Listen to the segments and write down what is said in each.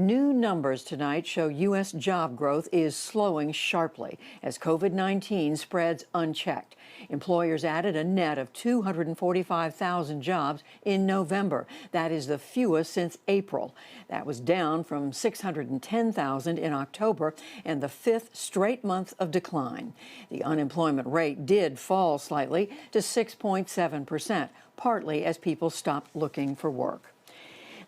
New numbers tonight show U.S. job growth is slowing sharply as COVID-19 spreads unchecked. Employers added a net of 245,000 jobs in November. That is the fewest since April. That was down from 610,000 in October and the fifth straight month of decline. The unemployment rate did fall slightly to 6.7%, partly as people stopped looking for work.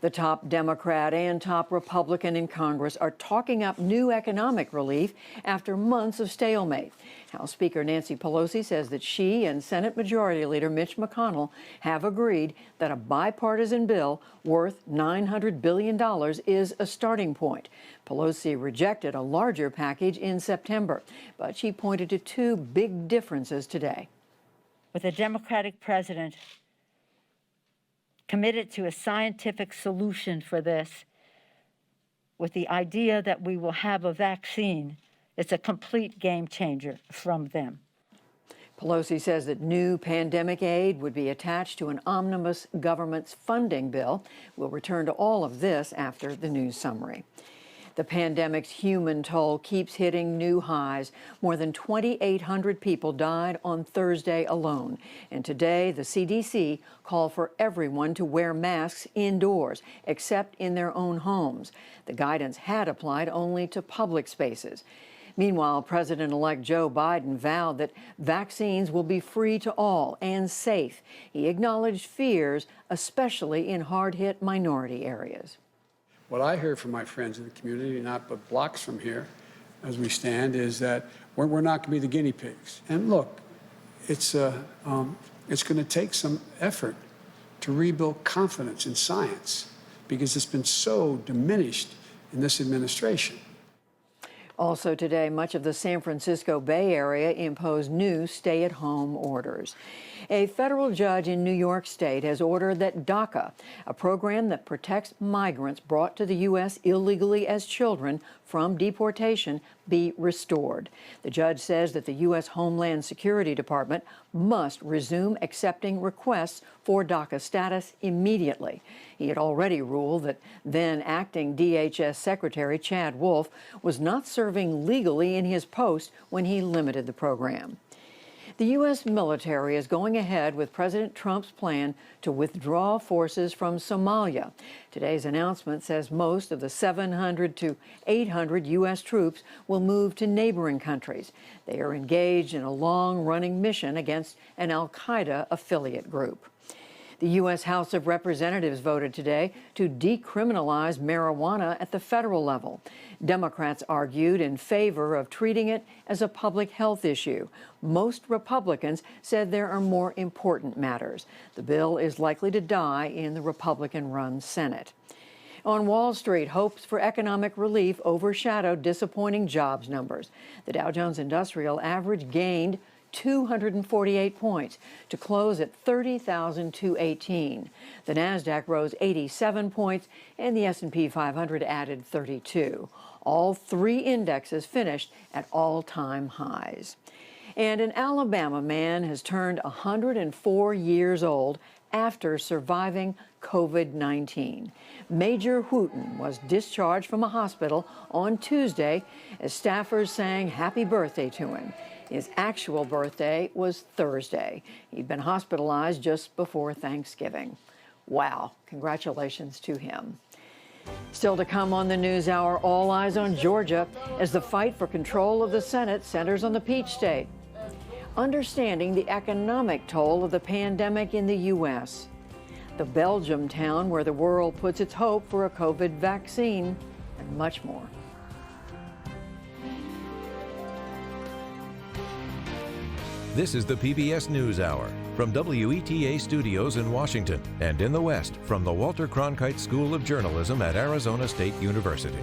The top Democrat and top Republican in Congress are talking up new economic relief after months of stalemate. House Speaker Nancy Pelosi says that she and Senate Majority Leader Mitch McConnell have agreed that a bipartisan bill worth $900 billion is a starting point. Pelosi rejected a larger package in September, but she pointed to two big differences today. With a Democratic president committed to a scientific solution for this, with the idea that we will have a vaccine, it's a complete game changer from them. Pelosi says that new pandemic aid would be attached to an omnibus government's funding bill. We'll return to all of this after the news summary. The pandemic's human toll keeps hitting new highs. More than 2,800 people died on Thursday alone. And today, the CDC called for everyone to wear masks indoors, except in their own homes. The guidance had applied only to public spaces. Meanwhile, President-elect Joe Biden vowed that vaccines will be free to all and safe. He acknowledged fears, especially in hard-hit minority areas. What I hear from my friends in the community, not but blocks from here as we stand, is that we're not going to be the guinea pigs. And look, it's going to take some effort to rebuild confidence in science because it's been so diminished in this administration. Also today, much of the San Francisco Bay Area imposed new stay-at-home orders. A federal judge in New York State has ordered that DACA, a program that protects migrants brought to the U.S. illegally as children from deportation, be restored. The judge says that the U.S. Homeland Security Department must resume accepting requests for DACA status immediately. He had already ruled that then acting DHS Secretary Chad Wolf was not serving legally in his post when he limited the program. The U.S. military is going ahead with President Trump's plan to withdraw forces from Somalia. Today's announcement says most of the 700 to 800 U.S. troops will move to neighboring countries. They are engaged in a long-running mission against an al-Qaeda affiliate group. The U.S. House of Representatives voted today to decriminalize marijuana at the federal level. Democrats argued in favor of treating it as a public health issue. Most Republicans said there are more important matters. The bill is likely to die in the Republican-run Senate. On Wall Street, hopes for economic relief overshadowed disappointing jobs numbers. The Dow Jones Industrial Average gained 248 points to close at 30,218. The Nasdaq rose 87 points and the S&P 500 added 32. All three indexes finished at all-time highs. And an Alabama man has turned 104 years old after surviving COVID-19. Major Wooten was discharged from a hospital on Tuesday as staffers sang happy birthday to him. His actual birthday was Thursday. He'd been hospitalized just before Thanksgiving. Wow, congratulations to him. Still to come on the NewsHour, all eyes on Georgia as the fight for control of the Senate centers on the Peach State. Understanding the economic toll of the pandemic in the U.S. The Belgium town where the world puts its hope for a COVID vaccine, and much more. This is the PBS NewsHour from WETA Studios in Washington and in the West from the Walter Cronkite School of Journalism at Arizona State University.